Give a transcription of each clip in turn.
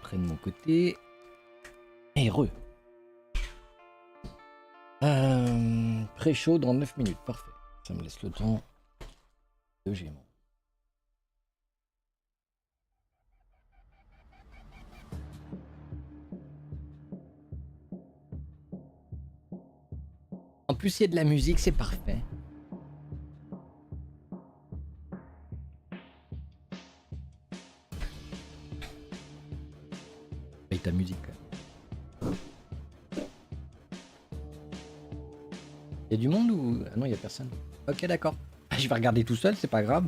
près de mon côté. Heureux. Pré-chaud dans 9 minutes, parfait. Ça me laisse le temps de Gémeaux. En plus, il y a de la musique, c'est parfait. Et ta musique. Il y a du monde ou... Ah non, il y a personne. Ok, d'accord. Je vais regarder tout seul, c'est pas grave.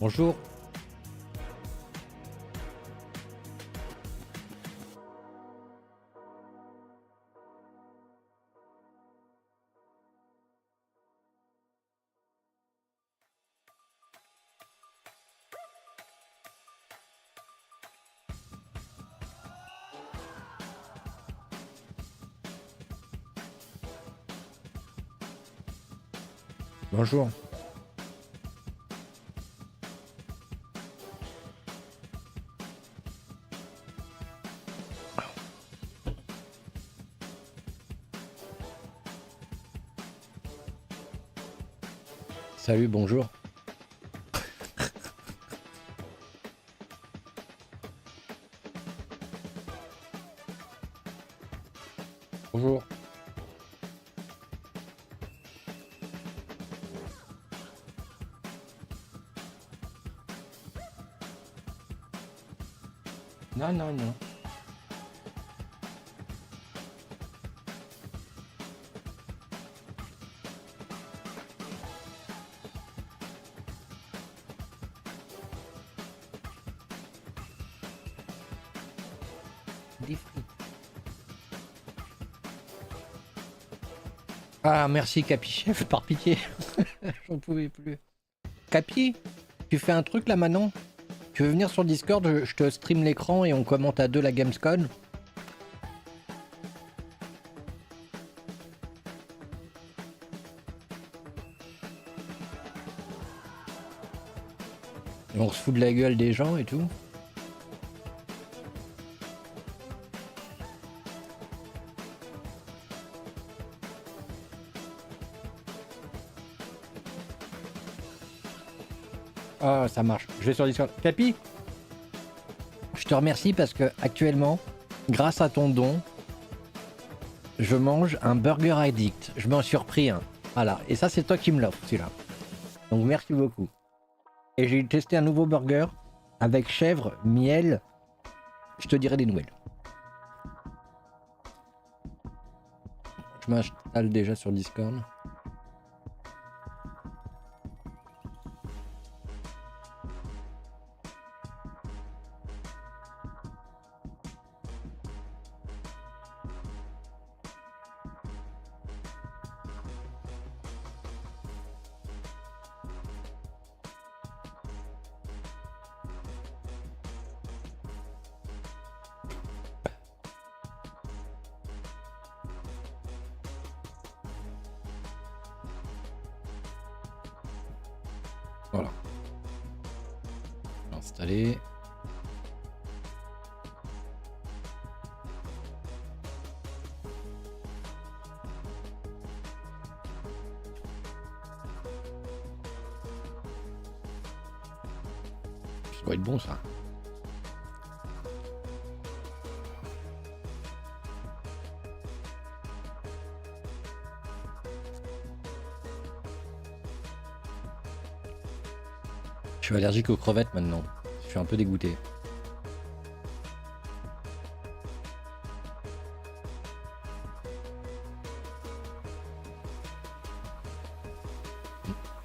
Bonjour. Bonjour. Salut, bonjour. Bonjour. Non, non, non. Des frites. Ah, merci Capi Chef, par pitié. J'en pouvais plus. Capi, tu fais un truc là maintenant? Tu veux venir sur Discord, je te stream l'écran et on commente à deux la Gamescom? Et on se fout de la gueule des gens et tout. Ah, ça marche. Je vais sur Discord. Capi, je te remercie parce que actuellement, grâce à ton don, je mange un burger addict. Je m'en suis repris un. Voilà. Et ça, c'est toi qui me l'offres, celui-là. Donc, merci beaucoup. Et j'ai testé un nouveau burger avec chèvre, miel. Je te dirai des nouvelles. Je m'installe déjà sur Discord. Voilà. Installer. Ça doit être bon ça. Je suis allergique aux crevettes maintenant. Je suis un peu dégoûté.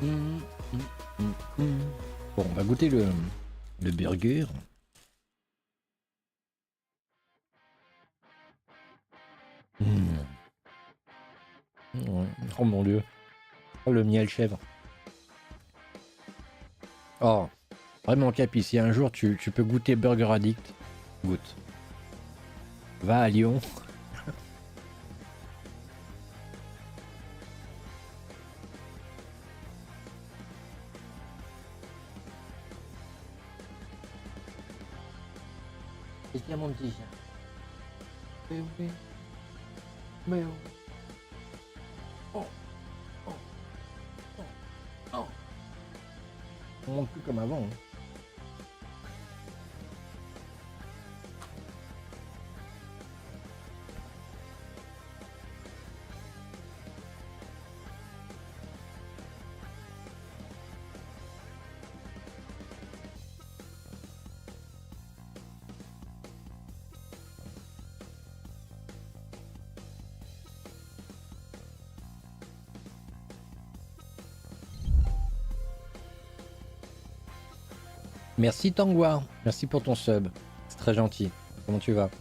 Bon, on va goûter le burger. Oh mon dieu. Oh le miel chèvre. Oh, vraiment Capi, si un jour tu peux goûter Burger Addict, goûte. Va à Lyon. Qu'est-ce qu'il y a mon petit chien? Mais oui. Mais oui. Oh. Oh. Oh. Oh. On monte plus comme avant. Hein. Merci Tangwa, merci pour ton sub, c'est très gentil. Comment tu vas?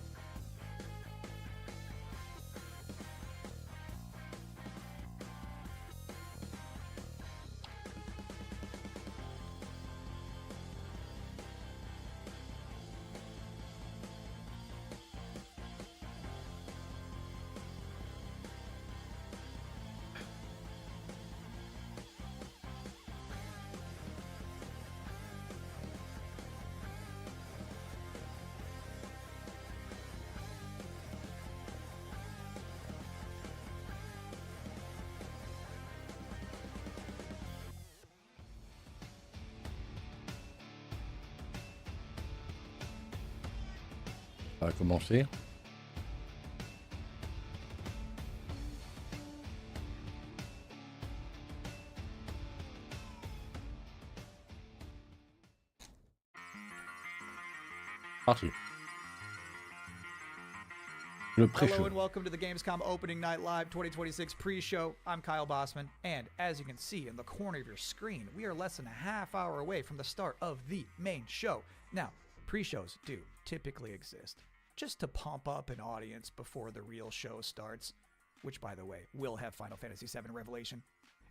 Ça va commencer. Parti. Le pré-show. Hello and welcome to the Gamescom Opening Night Live 2026 pre-show. I'm Kyle Bossman, and as you can see in the corner of your screen, we are less than a half hour away from the start of the main show. Now, pre-shows do typically exist just to pump up an audience before the real show starts, which, by the way, will have Final Fantasy VII Revelation.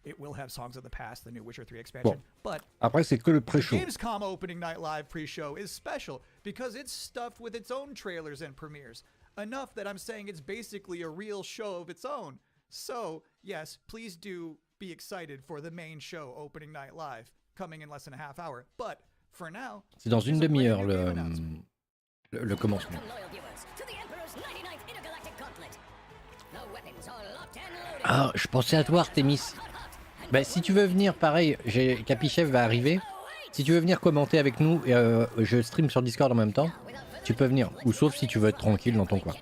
It will have Songs of the Past, the new Witcher 3 expansion. But après, c'est que le the pré-show. Gamescom opening night live pre-show is special because it's stuffed with its own trailers and premieres. Enough that I'm saying it's basically a real show of its own. So, yes, please do be excited for the main show opening night live, coming in less than a half hour. But for now, C'est dans une there's a brand demi-heure new game announcement. le commencement. Ah, je pensais à toi, Artemis. Bah, si tu veux venir, pareil, Capichef va arriver. Si tu veux venir commenter avec nous, je stream sur Discord en même temps, tu peux venir. Ou sauf si tu veux être tranquille dans ton coin.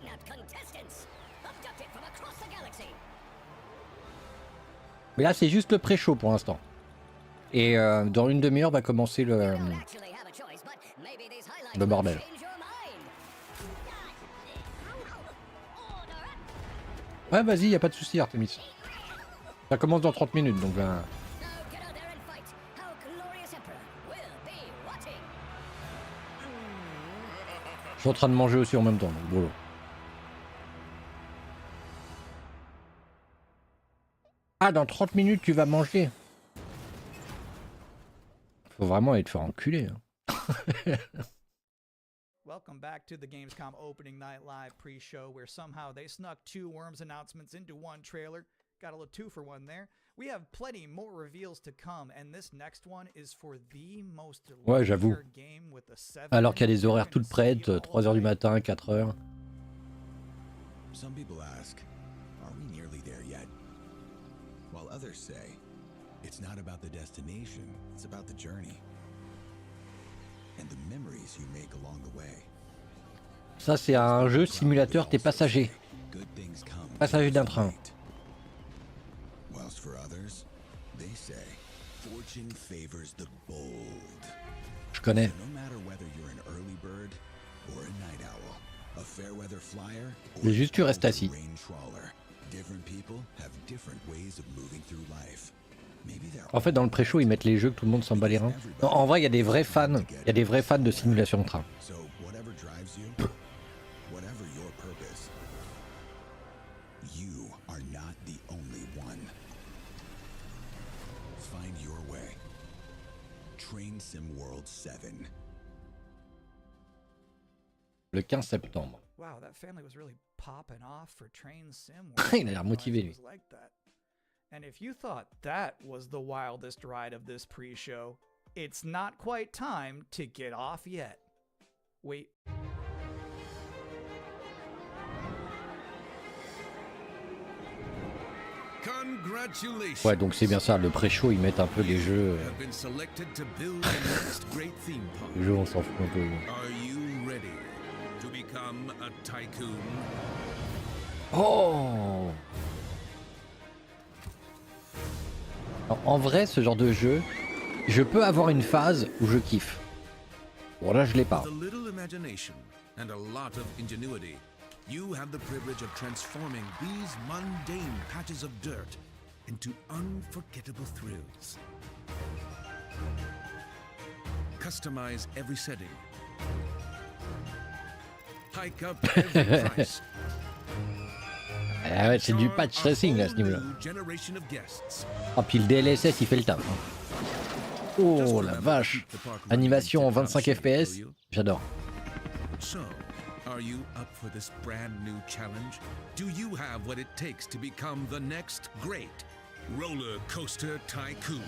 Mais là, c'est juste le pré-show pour l'instant. Et dans une demi-heure va commencer le bordel. Ouais, vas-y, y a pas de souci, Artemis. Ça commence dans 30 minutes, donc là... Je suis en train de manger aussi en même temps, donc boulot. Ah, dans 30 minutes, tu vas manger. Faut vraiment aller te faire enculer. Hein. Welcome back to the Gamescom opening night live pre-show where somehow they snuck 2 Worms announcements into one trailer. Got a little 2-for-1 there. We have plenty more reveals to come, and this next one is for the most ouais, j'avoue. game with the 7. Alors qu'il y a des horaires toutes prêtes, 3h du matin, 4h. Some people ask, are we nearly there yet? While others say, it's not about the destination, it's about the journey. And the memories you make along the way. Ça, c'est un jeu simulateur, t'es passager. Passager d'un train. Whilst for others, they say, fortune favors the bold. Je connais. So no matter whether you're an early bird or a night owl, a fair weather flyer or Mais juste tu restes assis. rain trawler, different people have different ways of moving through life. En fait, dans le pré-show, ils mettent les jeux que tout le monde s'en bat les reins. Non, en vrai, il y a des vrais fans. Il y a des vrais fans de simulation de train. So whatever drives you, whatever your purpose, you are not the only one. Find your way. Train Sim World 7. Le 15 septembre. Wow, that family was really popping off for Train Sim. Il a l'air motivé, lui. Like that. And if you thought that was the wildest ride of this pre-show, it's not quite time to get off yet. Wait. Congratulations. Ouais, donc c'est bien ça, le pré-show, ils mettent un peu les jeux. Les jeux, on s'en fout un peu. Are you ready to become a tycoon? Oh! Alors, en vrai, ce genre de jeu, je peux avoir une phase où je kiffe. Bon, là, je l'ai pas. With a little imagination and a lot of ingenuity, you have the privilege of transforming these mundane patches of dirt into unforgettable thrills. Customize every setting. Hike up every price. Ah ouais, c'est du patch racing là, à ce niveau-là. Generation of guests. Ah, puis le DLSS, il fait le taf. Hein. Oh la vache! Animation en 25 FPS, j'adore. So, are you up for this brand new challenge? Do you have what it takes to become the next great roller coaster tycoon?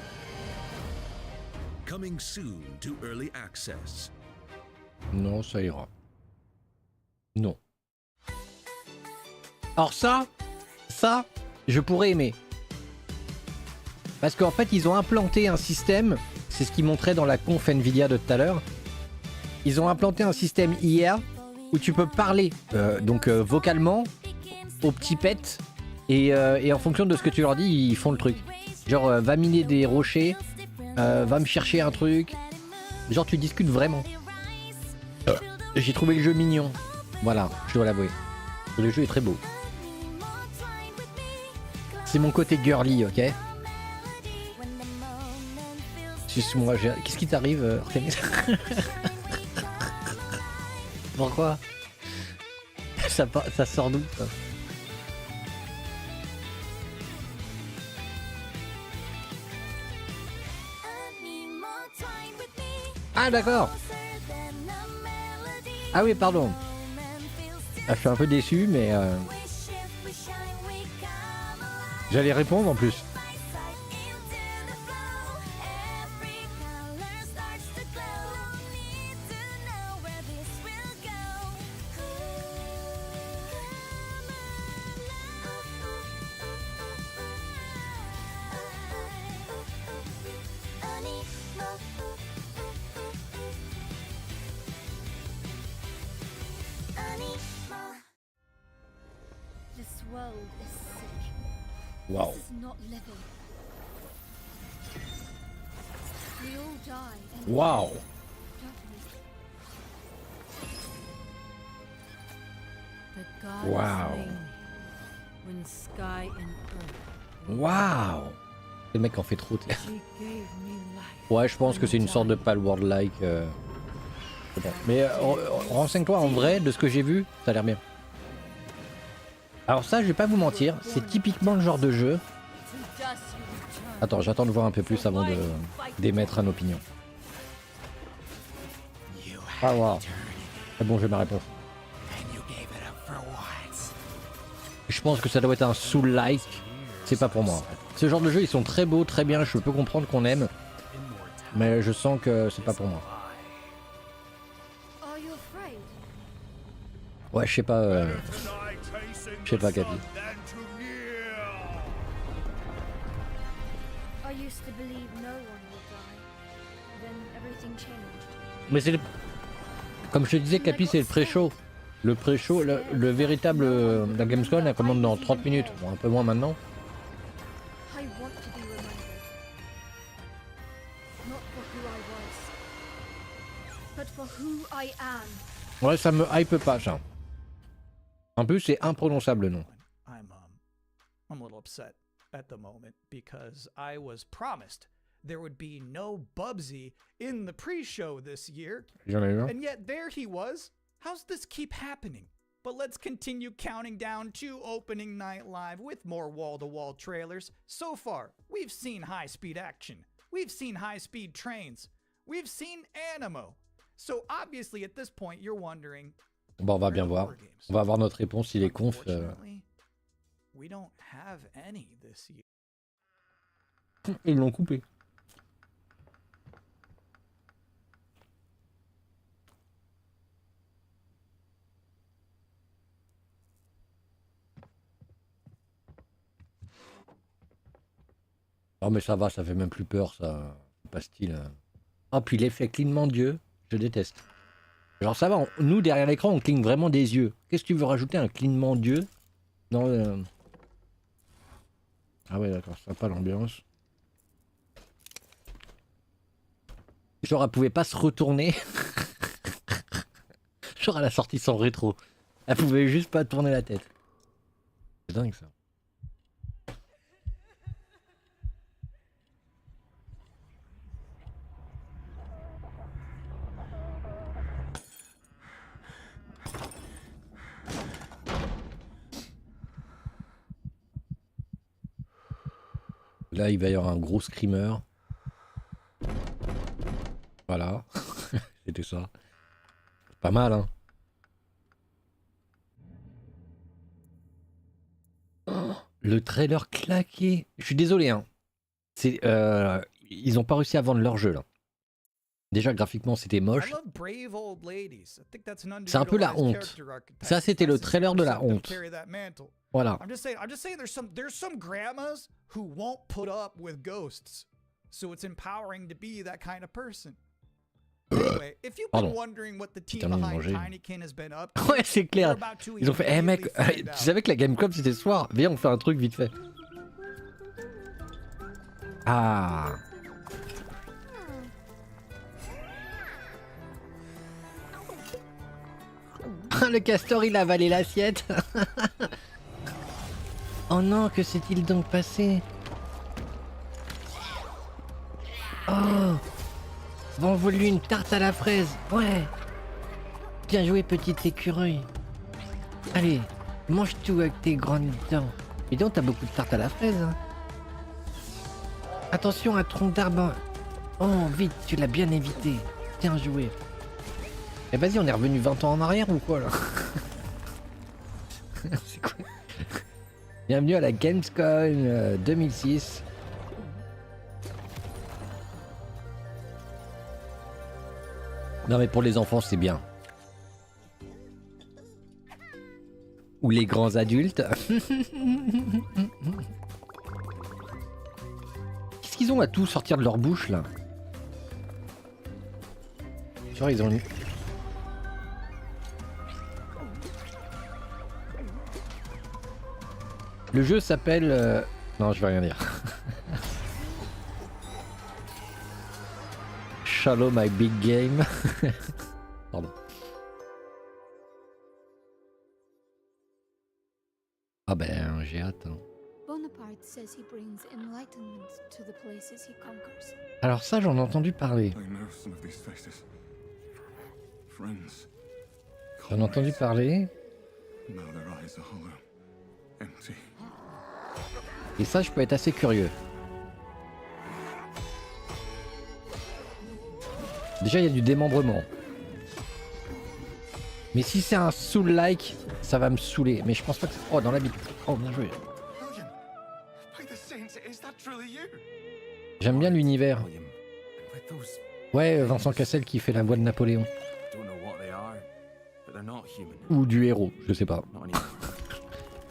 Coming soon to early access. Non, ça ira. Non. Alors ça, je pourrais aimer. Parce qu'en fait, ils ont implanté un système, c'est ce qu'ils montraient dans la conf Nvidia de tout à l'heure. Ils ont implanté un système IA où tu peux parler vocalement aux petits pets et en fonction de ce que tu leur dis, ils font le truc. Genre, va miner des rochers, va me chercher un truc. Genre, tu discutes vraiment. J'ai trouvé le jeu mignon. Voilà, je dois l'avouer. Le jeu est très beau. C'est mon côté girly, ok? Suce-moi, qu'est-ce qui t'arrive, Artemis? Pourquoi? Ça sort d'où ça? Ah d'accord. Ah oui pardon. Ah, je suis un peu déçu mais j'allais répondre en plus. This world is sick. Waouh. This is not living. We all die and Waouh. don't we? The goddess Wow. made me when sky and earth. Waouh. Le mec en fait trop. She gave me life. Ouais, je pense que c'est une sorte de Palworld-like. C'est bon. Mais renseigne-toi en vrai, de ce que j'ai vu, ça a l'air bien. Alors ça, je vais pas vous mentir, c'est typiquement le genre de jeu. To dust you return. Attends, j'attends de voir un peu plus avant d'émettre une opinion. Ah wow. C'est bon, j'ai ma réponse. Je pense que ça doit être un soul-like. C'est pas pour moi en fait. Ce genre de jeu, ils sont très beaux, très bien, je peux comprendre qu'on aime. Mais je sens que c'est pas pour moi. Are you afraid? Ouais, je sais pas. Je sais pas, Capi. I used to believe no one would die. Then everything changed. Mais c'est le... Comme je te disais, Capi, c'est le pré-show. Le pré-show, le véritable... la Gamescom, elle commande dans 30 minutes. Bon, un peu moins maintenant. I want to be remembered. Not for who I was, but for who I am. Ouais, ça me hype pas, ça. En plus, c'est imprononçable, non. I'm a little upset at the moment because I was promised there would be no Bubsy in the pre-show this year, J'en ai eu un. and yet there he was. How's this keep happening? But let's continue counting down to opening night live with more wall-to-wall trailers. So far, we've seen high-speed action. We've seen high-speed trains. We've seen Animo. So obviously at this point you're wondering, Bon, on va bien voir. On va avoir notre réponse si les confs... unfortunately, we don't have any this year. Ils l'ont coupé. Oh mais ça va, ça fait même plus peur, ça. Pas style. Ah puis l'effet clignement d'yeux, je déteste. Genre ça va, nous derrière l'écran on cligne vraiment des yeux. Qu'est-ce que tu veux rajouter un clignement d'yeux dans le... Ah ouais d'accord, ça pas l'ambiance. Genre elle pouvait pas se retourner. Genre elle a sorti son rétro. Elle pouvait juste pas tourner la tête. C'est dingue ça. Là, il va y avoir un gros screamer. Voilà. C'était ça. Pas mal, hein. Oh, le trailer claqué. Je suis désolé, hein. C'est, ils ont pas réussi à vendre leur jeu, là. Déjà, graphiquement, c'était moche. C'est un peu la honte. Ça, c'était le trailer de la honte. Voilà. I'm just saying there's some grandmas who won't put up with ghosts. So it's empowering to be that kind of person. Anyway, if you've been wondering what the team behind Tinykin has been up to, Ouais, c'est clair. Ils ont fait, eh mec, tu savais que la Gamecom c'était ce soir? Viens, on fait un truc vite fait. Ah. Le castor, il a avalé l'assiette. Oh non, que s'est-il donc passé? Oh, envole-lui une tarte à la fraise. Ouais. Bien joué, petite écureuil. Allez, mange tout avec tes grandes dents. Et donc, t'as beaucoup de tarte à la fraise. Hein. Attention, un tronc d'arbre. Oh, vite, tu l'as bien évité. Tiens, joué. Eh, vas-y, on est revenu 20 ans en arrière ou quoi, là? C'est quoi? Bienvenue à la Gamescom 2006. Non, mais pour les enfants, c'est bien. Ou les grands adultes. Qu'est-ce qu'ils ont à tout sortir de leur bouche là? Genre ils ont eu... Le jeu s'appelle... Non, je vais rien dire. Shallow my big game. Pardon. Ah ben, j'ai hâte. Hein. Bonaparte says he brings enlightenment to the places he conquers. Alors ça, j'en ai entendu parler. J'en ai entendu parler. Et ça, je peux être assez curieux. Déjà, il y a du démembrement. Mais si c'est un soul-like, ça va me saouler. Mais je pense pas que... Oh, dans la bite. Oh, bien joué. J'aime bien l'univers. Ouais, Vincent Cassel qui fait la voix de Napoléon. Ou du héros, je sais pas.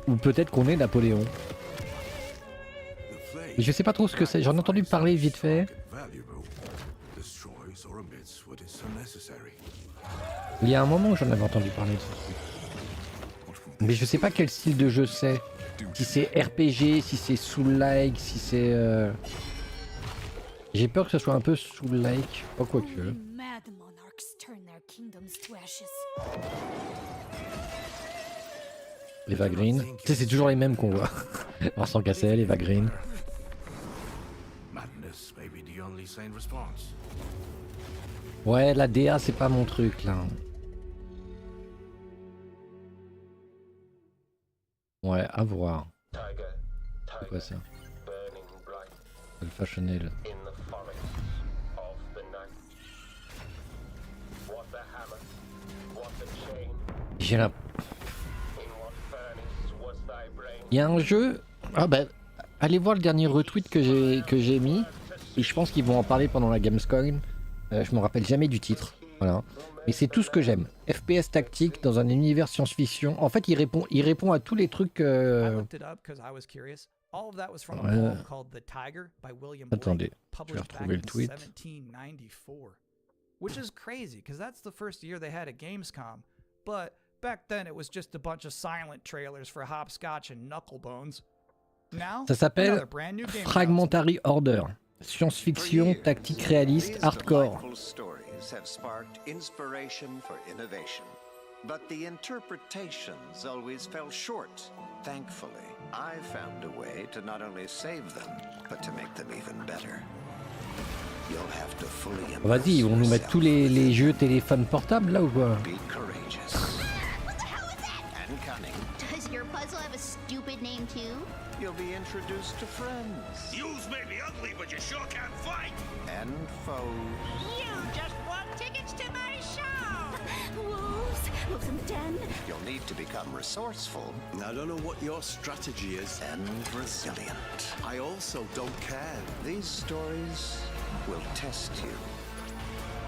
Ou peut-être qu'on est Napoléon. Mais je sais pas trop ce que c'est. J'en ai entendu parler vite fait. Il y a un moment où j'en avais entendu parler de ce truc. Mais je sais pas quel style de jeu c'est. Si c'est RPG, si c'est Soul-like, si c'est... J'ai peur que ce soit un peu Soul-like. Pas quoi que. Eva Green. Tu sais, c'est toujours les mêmes qu'on voit. Vincent Cassel, Eva Green. Ouais, la DA, c'est pas mon truc, là. Ouais, à voir. C'est quoi ça? Alpha Chanel. J'ai la... Il y a un jeu... Ah bah, allez voir le dernier retweet que j'ai mis. Et je pense qu'ils vont en parler pendant la Gamescom. Je me rappelle jamais du titre. Voilà. Mais c'est tout ce que j'aime. FPS tactique dans un univers science-fiction. En fait, il répond à tous les trucs... Attendez, je vais retrouver le tweet. Which is crazy, because that's the first year they had a Gamescom. But back then it was just a bunch of silent trailers for Hopscotch and Knucklebones. Now, ça s'appelle another brand new game Fragmentary Order. Science-fiction, tactique réaliste, hardcore. Have sparked inspiration for innovation. But the interpretations always fell short. Thankfully, I found a way to not only save them, but to make them even better. You'll have to fully Vas-y, ils vont nous mettre tous les jeux téléphones portables là ou quoi? Be courageous. What the hell is that? And cunning. Does your puzzle have a stupid name too? You'll be introduced to friends. Yous may be ugly, but you sure can fight. And foes. You just won tickets to my show! Wolves! Wolves in the den! You'll need to become resourceful. I don't know what your strategy is. And resilient. I also don't care. These stories will test you.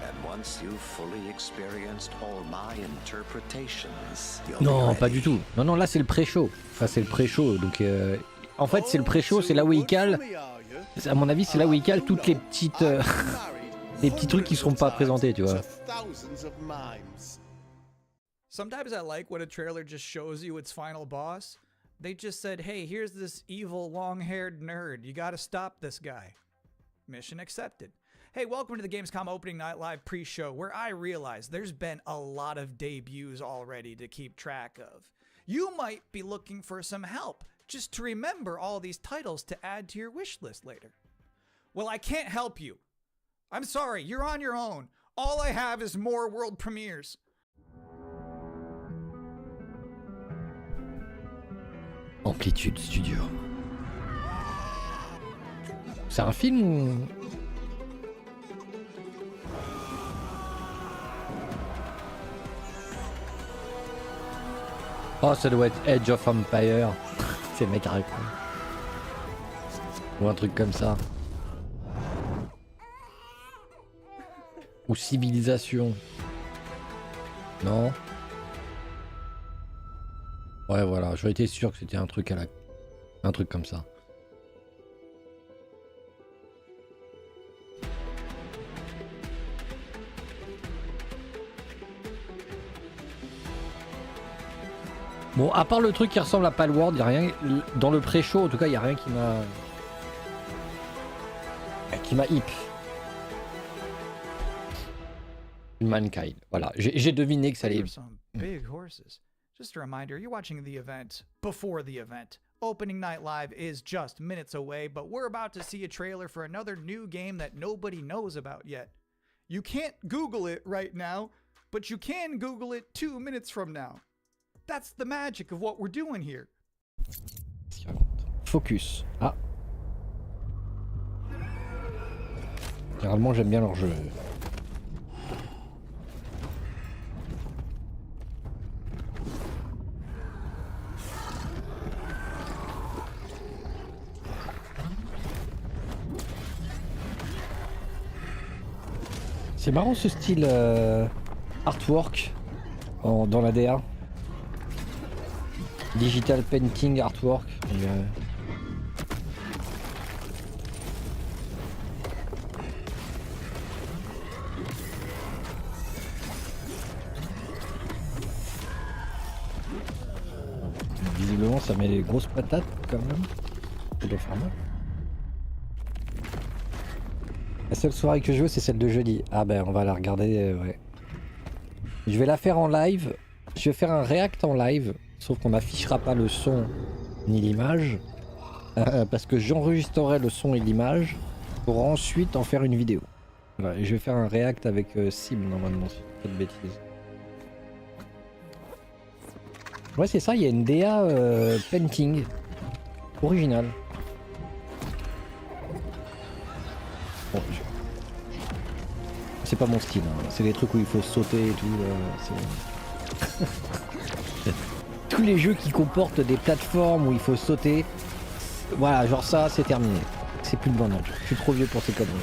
And once you've fully experienced all my interpretations, you'll Non, be pas ready. du tout. Non, non, là c'est le pré-show. Enfin, c'est le pré-show. Donc, en fait, c'est le pré-show, c'est là où il cale. À mon avis, c'est là où il cale toutes les petites. Les petits trucs qui seront pas présentés, tu vois. Sometimes I like when a trailer just shows you its final boss. They just said, hey, here's this evil long-haired nerd. You gotta stop this guy. Mission accepted. Hey, welcome to the Gamescom Opening Night Live pre-show, where I realize there's been a lot of debuts already to keep track of. You might be looking for some help just to remember all these titles to add to your wish list later. Well, I can't help you. I'm sorry, you're on your own. All I have is more world premieres. Amplitude Studio. C'est un film ou... Oh, ça doit être Age of Empire. C'est mec à raconter. Ou un truc comme ça. Ou Civilisation. Non. Ouais, voilà, j'aurais été sûr que c'était un truc à la... Un truc comme ça. Bon, à part le truc qui ressemble à Palworld, y a rien... Dans le pré-show, en tout cas, il n'y a rien qui m'a... Qui m'a hip. Mankind. Voilà, j'ai deviné que ça allait... Some big horses. Just a reminder, you're watching the event before the event. Opening Night Live is just minutes away, but we're about to see a trailer for another new game that nobody knows about yet. You can't Google it right now, but you can Google it 2 minutes from now. That's the magic of what we're doing here. Focus. Ah. Généralement, j'aime bien leur jeu. C'est marrant ce style artwork dans la DA. Digital painting artwork. Visiblement ça met des grosses patates quand même. Ça doit faire mal. La seule soirée que je veux c'est celle de jeudi. Ah ben on va la regarder, ouais. Je vais la faire en live. Je vais faire un react en live. Sauf qu'on n'affichera pas le son ni l'image. Parce que j'enregistrerai le son et l'image pour ensuite en faire une vidéo. Voilà, et je vais faire un react avec Sim normalement, si pas de bêtises. Ouais c'est ça, il y a une DA painting originale. Bon, c'est pas mon style, hein. C'est des trucs où il faut sauter et tout. Tous les jeux qui comportent des plateformes où il faut sauter, voilà, genre ça, c'est terminé. C'est plus le bon âge. Je suis trop vieux pour ces conneries.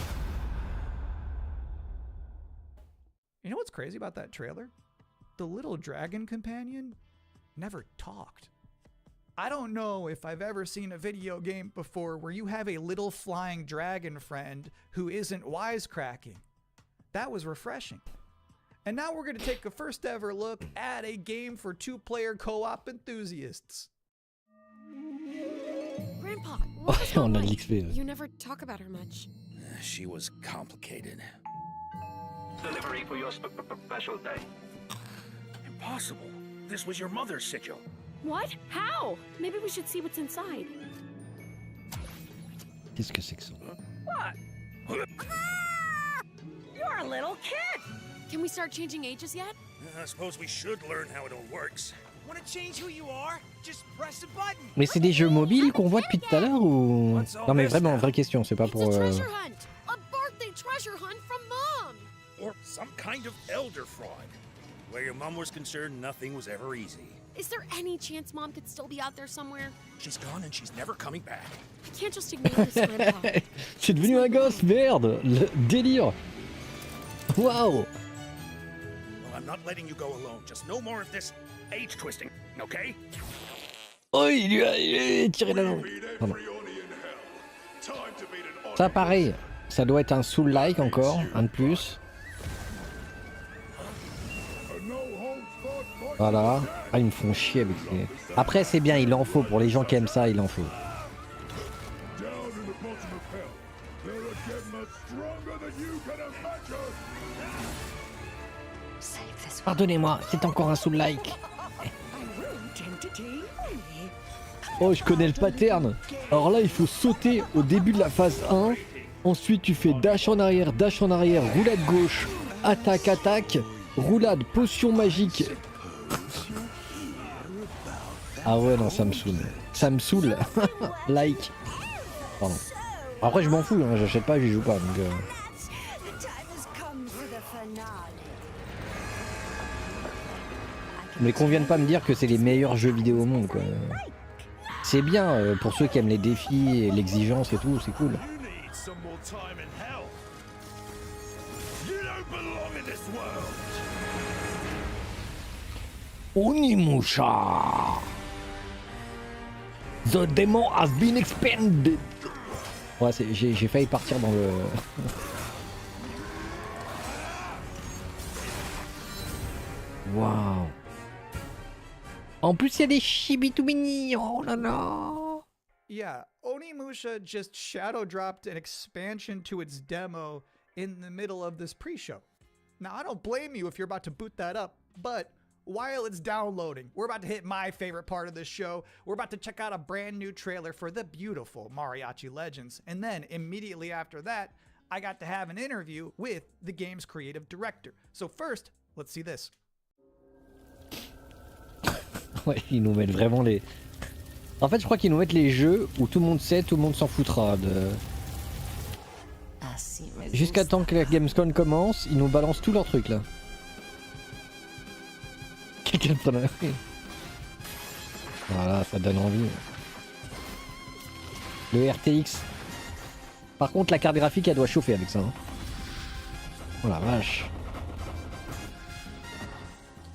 You know what's crazy about that trailer? The little dragon companion never talked. I don't know if I've ever seen a video game before where you have a little flying dragon friend who isn't wisecracking. That was refreshing. And now we're going to take a first ever look at a game for 2-player co-op enthusiasts. Grandpa, what was On a like? l'XP. You never talk about her much. She was complicated. Delivery for your special day. Impossible. This was your mother's sigil. What? How? Maybe we should see what's inside. Qu'est-ce que c'est que ça? What? You're a little kid! Can we start changing ages yet? I suppose we should learn how it all works. Want to change who you are? Just press a button. Mais c'est des jeux mobiles qu'on voit depuis tout à l'heure ou... Non mais vraiment, vraie question, c'est pas It's pour... a treasure hunt! A birthday treasure hunt from Mom! Or some kind of elder fraud. Where your mom was concerned, nothing was ever easy. Is there any chance Mom could still be out there somewhere? She's gone and she's never coming back. I can't just ignore this, Grandpa. C'est devenu un gosse, merde. Le délire. Waouh. Well, I'm not letting you go alone. Just no more of this age twisting, okay? Oh, il lui a tiré la langue. Pardon. Ça pareil, ça doit être un soul-like encore, un de plus. Voilà. Ah, ils me font chier avec ces... Après, c'est bien, il en faut. Pour les gens qui aiment ça, il en faut. Pardonnez-moi, c'est encore un soul-like. Oh, je connais le pattern. Alors là, il faut sauter au début de la phase 1. Ensuite, tu fais dash en arrière, roulade gauche, attaque, attaque, roulade, potion magique. Ah ouais, non, ça me saoule. Ça me saoule. Like. Pardon. Après je m'en fous, hein, j'achète pas, j'y joue pas donc. Mais qu'on vienne pas me dire que c'est les meilleurs jeux vidéo au monde quoi. C'est bien pour ceux qui aiment les défis et l'exigence et tout, c'est cool. Onimusha! The demon has been expanded! Ouais, j'ai failli partir dans le... Waouh! En plus, il y a des chibitumini! Oh là là! Yeah, Onimusha just shadow dropped an expansion to its demo in the middle of this pre-show. Now, I don't blame you if you're about to boot that up, but while it's downloading, we're about to hit my favorite part of this show. We're about to check out a brand new trailer for the beautiful Mariachi Legends. And then immediately after that, I got to have an interview with the game's creative director. So first, let's see this. Ouais, ils nous mettent vraiment les... En fait, je crois qu'ils nous mettent les jeux où tout le monde sait, tout le monde s'en foutra de... Jusqu'à temps que la Gamescom commence, ils nous balancent tous leurs trucs là. Quelqu'un prend la... Voilà, ça donne envie. Le RTX. Par contre, la carte graphique, elle doit chauffer avec ça. Hein. Oh la vache.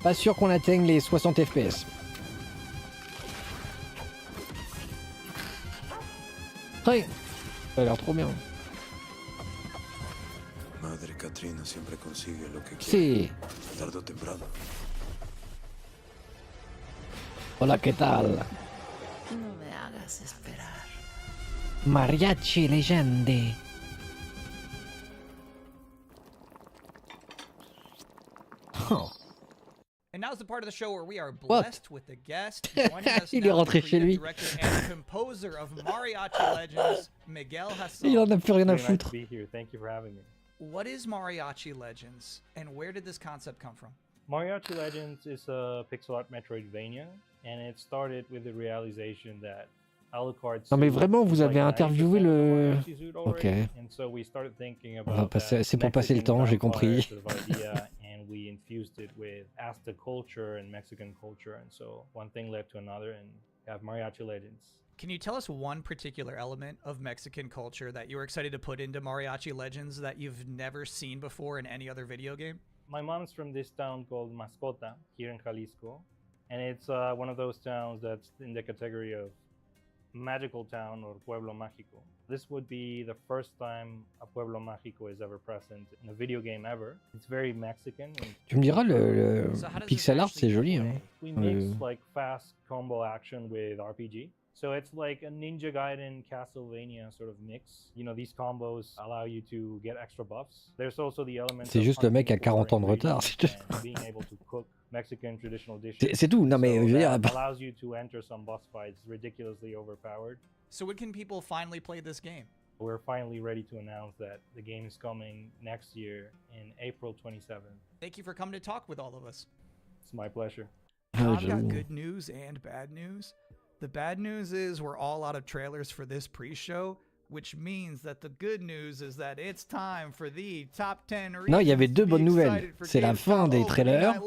Pas sûr qu'on atteigne les 60 FPS. Ouais. Ça a l'air trop bien. Madre Katrina siempre consigue lo que quiere. Sí. Tarde o temprano. Hola, ¿qué tal? No me hagas esperar. Mariachi Legende. Oh. And now's the part of the show where we are blessed with the guest joining us Il est now, rentré the chez lui. creative director and composer of Mariachi Legends, Miguel Hassan. Il en a plus rien à foutre. Nice to be here. Thank you for having me. What is Mariachi Legends, and where did this concept come from? Mariachi Legends is a pixel art Metroidvania, and it started with the realization that Alucard. Non mais vraiment, vous avez interviewé le... Ok. And so we started thinking On va about passer... C'est pour passer le temps, j'ai compris. And we infused it with Aztec culture and Mexican culture, and so one thing led to another, and we have Mariachi Legends. Can you tell us one particular element of Mexican culture that you were excited to put into Mariachi Legends that you've never seen before in any other video game? My mom's from this town called Mascota here in Jalisco, and it's one of those towns that's in the category of magical town or pueblo mágico. This would be the first time a pueblo mágico is ever present in a video game ever. It's very Mexican. Tu me diras, le pixel art c'est joli. Hein. We mix like fast combo action with RPG. So it's like a Ninja Gaiden Castlevania sort of mix. You know, these combos allow you to get extra buffs. There's also the element. C'est juste le mec à 40 ans de retard. Being able to cook Mexican traditional dishes. C'est tout. Non mais je veux dire. Allows you to enter some boss fights ridiculously overpowered. So when can people finally play this game? We're finally ready to announce that the game is coming next year in April 27th. Thank you for coming to talk with all of us. It's my pleasure. I've got good news and bad news. The bad news is we're all out of trailers for this pre-show, which means that the good news is that it's time for the top 10 reasons. Non, il y avait deux bonnes nouvelles. C'est la fin des trailers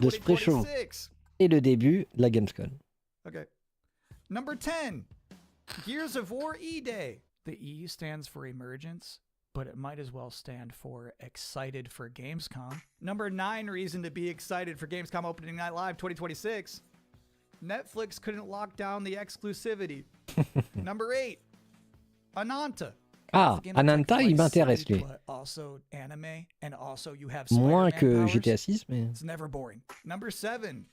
de ce pre-show et le début de la Gamescom. Okay. Number 10, Gears of War E-Day. The E stands for emergence, but it might as well stand for excited for Gamescom. Number 9 reason to be excited for Gamescom Opening Night Live 2026. Netflix couldn't lock down the exclusivity. Number 8, Ananta. Ah, Ananta, il m'intéresse lui. Also anime, and also you have moins Spider-Man que powers. GTA 6, mais... It's never boring. Number 7,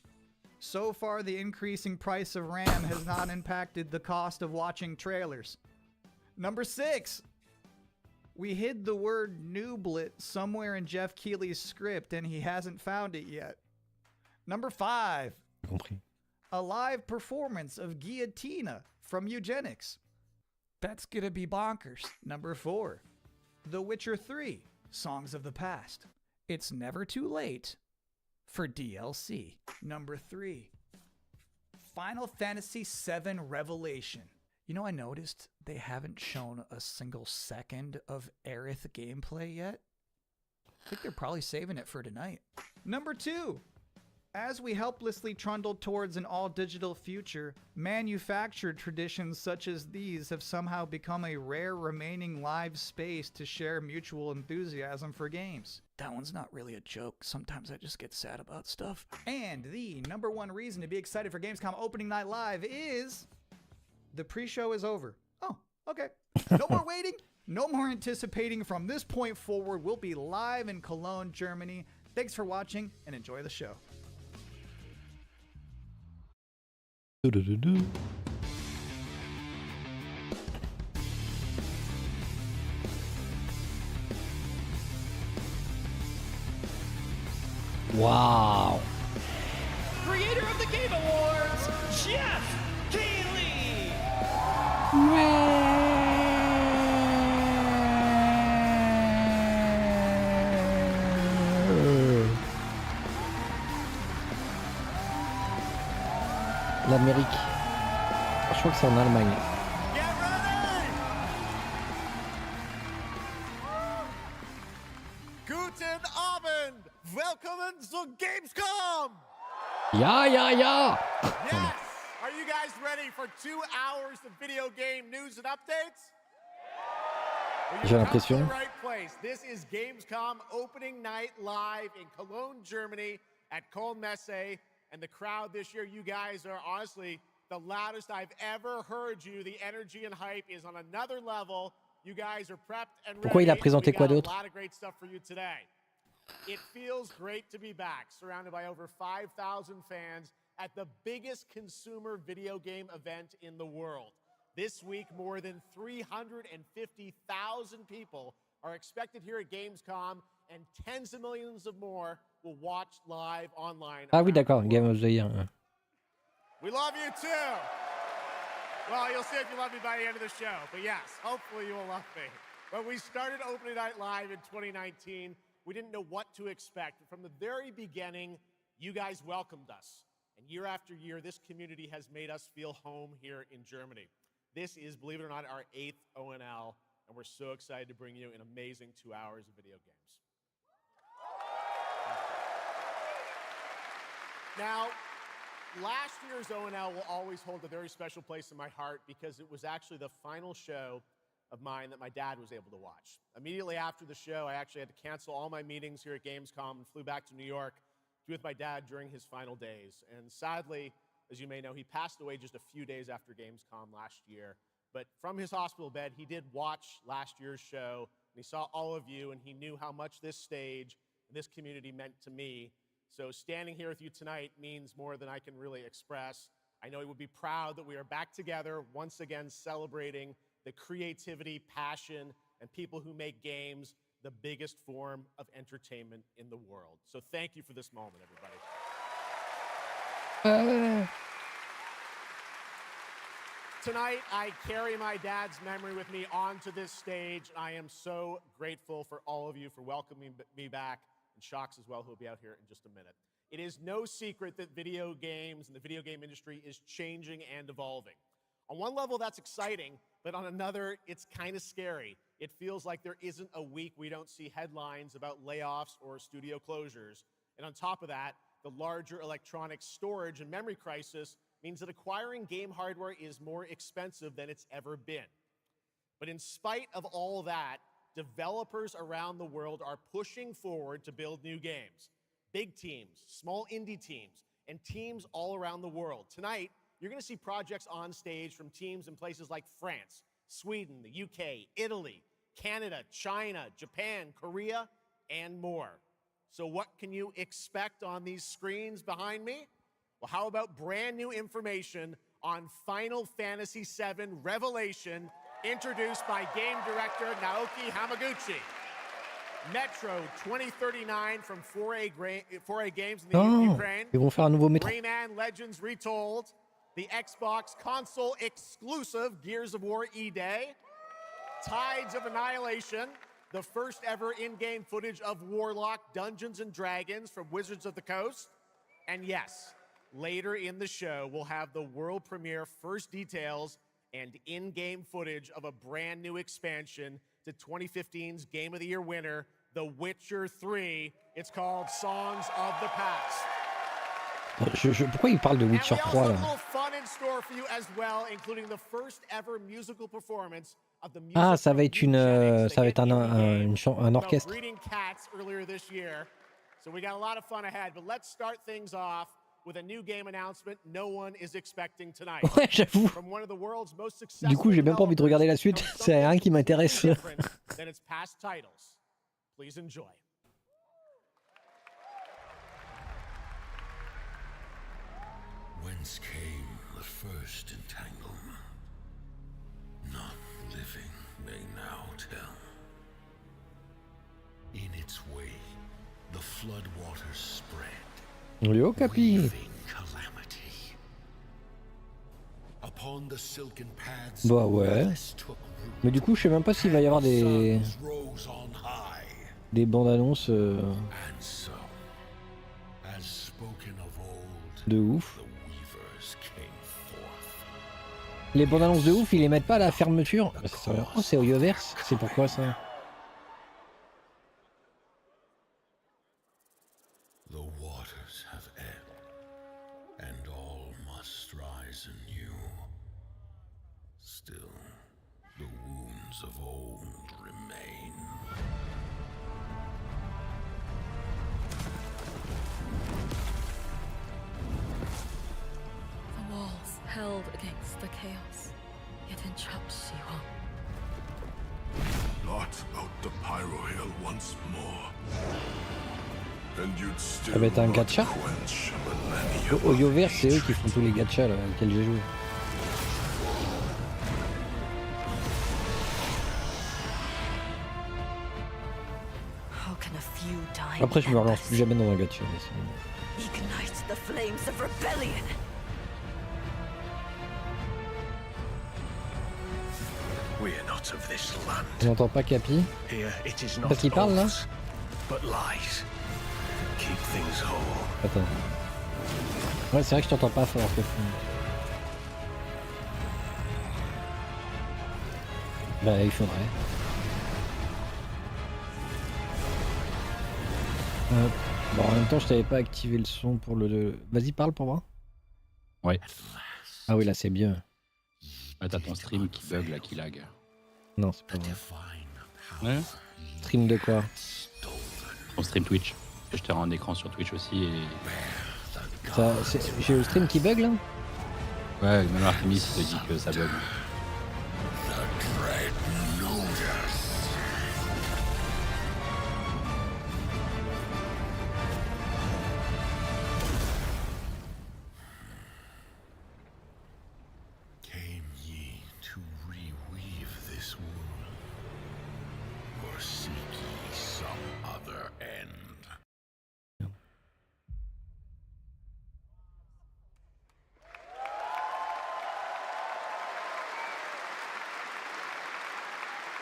so far the increasing price of RAM has not impacted the cost of watching trailers. Number 6, we hid the word nooblet somewhere in Jeff Keighley's script and he hasn't found it yet. Number 5, compris. A live performance of Guillotina from Eugenics. That's gonna be bonkers. Number 4, The Witcher 3, Songs of the Past. It's never too late for DLC. Number 3, Final Fantasy VII Revelation. You know, I noticed they haven't shown a single second of Aerith gameplay yet. I think they're probably saving it for tonight. Number 2. As we helplessly trundle towards an all-digital future, manufactured traditions such as these have somehow become a rare remaining live space to share mutual enthusiasm for games. That one's not really a joke. Sometimes I just get sad about stuff. And the number 1 reason to be excited for Gamescom opening night live is the pre-show is over. Oh, okay. No more waiting. No more anticipating. From this point forward, we'll be live in Cologne, Germany. Thanks for watching and enjoy the show. Wow. Creator of the Game Awards, Jeff Keighley! L'Amérique. Je crois que c'est en Allemagne. Get ready! Guten Abend! Welcome to Gamescom! Ya, ya, ya! Yes! Are you guys ready for 2 hours of video game news and updates? Well, J'ai you've come to the l'impression. right place. This is Gamescom opening night live in Cologne, Germany at Köln-Messe. And the crowd this year, you guys are honestly the loudest I've ever heard you. The energy and hype is on another level. You guys are prepped and ready. Pourquoi il a présenté quoi We got d'autre? a lot of great stuff for you today. It feels great to be back, surrounded by over 5,000 fans at the biggest consumer video game event in the world. This week, more than 350,000 people are expected here at Gamescom, and tens of millions of more will watch live online. Ah oui, around the d'accord, world. Game of the Year. Ouais. We love you too. Well, you'll see if you love me by the end of the show. But yes, hopefully you will love me. When we started Opening Night Live in 2019, we didn't know what to expect. From the very beginning, you guys welcomed us. And year after year, this community has made us feel home here in Germany. This is, believe it or not, our 8th ONL, and we're so excited to bring you an amazing 2 hours of video games. Now, last year's ONL will always hold a very special place in my heart because it was actually the final show of mine that my dad was able to watch. Immediately after the show, I actually had to cancel all my meetings here at Gamescom and flew back to New York to be with my dad during his final days. And sadly, as you may know, he passed away just a few days after Gamescom last year. But from his hospital bed, he did watch last year's show, and he saw all of you, and he knew how much this stage and this community meant to me. So standing here with you tonight means more than I can really express. I know he would be proud that we are back together, once again celebrating the creativity, passion, and people who make games the biggest form of entertainment in the world. So thank you for this moment, everybody. Tonight, I carry my dad's memory with me onto this stage. I am so grateful for all of you for welcoming me back, and Shocks as well, who will be out here in just a minute. It is no secret that video games and the video game industry is changing and evolving. On one level, that's exciting, but on another, it's kind of scary. It feels like there isn't a week we don't see headlines about layoffs or studio closures. And on top of that, the larger electronic storage and memory crisis means that acquiring game hardware is more expensive than it's ever been. But in spite of all that, developers around the world are pushing forward to build new games. Big teams, small indie teams, and teams all around the world. Tonight, you're going to see projects on stage from teams in places like France, Sweden, the UK, Italy, Canada, China, Japan, Korea, and more. So what can you expect on these screens behind me? Well, how about brand new information on Final Fantasy VII Revelation, introduced by game director Naoki Hamaguchi. Metro 2039 from 4A Games in the Ukraine. Ils vont faire un nouveau métro. Rayman Legends Retold. The Xbox console exclusive Gears of War E-Day. Tides of Annihilation. The first ever in-game footage of Warlock Dungeons and Dragons from Wizards of the Coast. And yes, later in the show, we'll have the world premiere first details and in-game footage of a brand new expansion to 2015's Game of the Year winner, The Witcher 3. It's called Songs of the Past. Pourquoi il parle de Witcher 3 là? Ah, ça va être un orchestre. So we got a lot of fun ahead, but let's start things off with a new game announcement no one is expecting tonight. Ouais, j'avoue. Du coup, j'ai même pas envie de regarder la suite, c'est rien qui m'intéresse. Than its past titles. Please enjoy. Whence came the first entanglement? None living may now tell. In its way, the flood waters spread. Yo, Capi. Calamity. Upon the silken paths, Bah ouais. Mais du coup, je sais même pas s'il va y avoir des bandes annonces de ouf. Les bandes annonces de ouf, ils les mettent pas à la fermeture. Oh, c'est Audioverse. C'est pourquoi ça? Held against the chaos, yet entrapped Shiwan. Blot out the Pyro Hill once more, and you'd still Ça va être un gacha. Audioverse, c'est eux qui font tous les gachas là, auxquels j'ai joué. Après, je me relance plus jamais dans un gacha. Ignite the flames of rebellion. On n'entend pas Capi. Parce qu'il parle là. Attends. Ouais, c'est vrai que je t'entends pas fort. Bah, il faudrait. Bon, en même temps, je t'avais pas activé le son pour le. Vas-y, parle pour moi. Ouais. Ah oui, là, c'est bien. Ah, t'as ton stream qui bug là, qui lag. Non, c'est pas vrai. Ouais. Stream de quoi? Ton stream Twitch. Je t'ai rendu écran sur Twitch aussi et. J'ai le stream qui bug là? Ouais, même Artemis te dit que ça bug.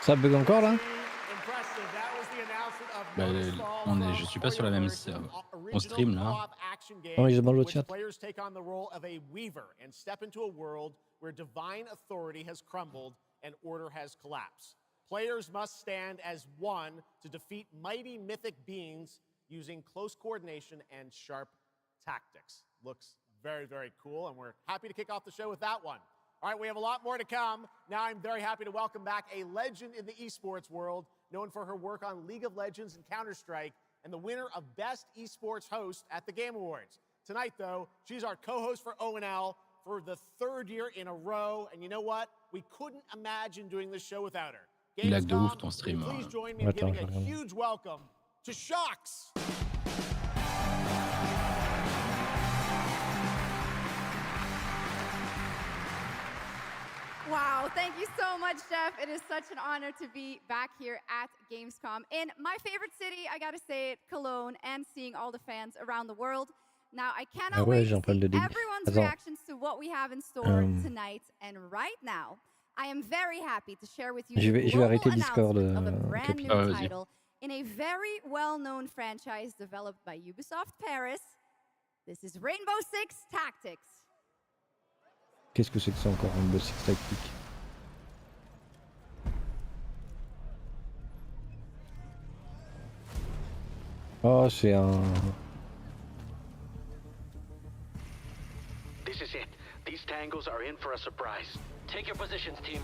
Ça bug encore là? Bah, je suis pas sur la même on stream là. Oh, ils demandent le chat. Players take on the role of a weaver and step into a world where divine authority has crumbled and order has collapsed. Players must stand as one to defeat mighty mythic beings using close coordination and sharp tactics. Looks very, very cool, and we're happy to kick off the show with that one. All right, we have a lot more to come. Now I'm very happy to welcome back a legend in the esports world, known for her work on League of Legends and Counter-Strike, and the winner of Best Esports Host at the Game Awards. Tonight, though, she's our co-host for ONL for the third year in a row, and you know what? We couldn't imagine doing this show without her. Il lag de ouf ton stream. Please join me in giving a huge welcome to Shox. Wow, thank you so much, Jeff. It is such an honor to be back here at Gamescom in my favorite city, I gotta say it, Cologne, and seeing all the fans around the world. Now, I cannot wait to see everyone's reactions to what we have in store tonight. And right now, I am very happy to share with you the global announcement of a brand new title in a very well-known franchise developed by Ubisoft Paris, This is Rainbow Six Tactics. Qu'est-ce que c'est que ça encore, Rainbow Six Tactics? Oh, c'est un... This is it. These tangos are in for a surprise. Take your positions, team.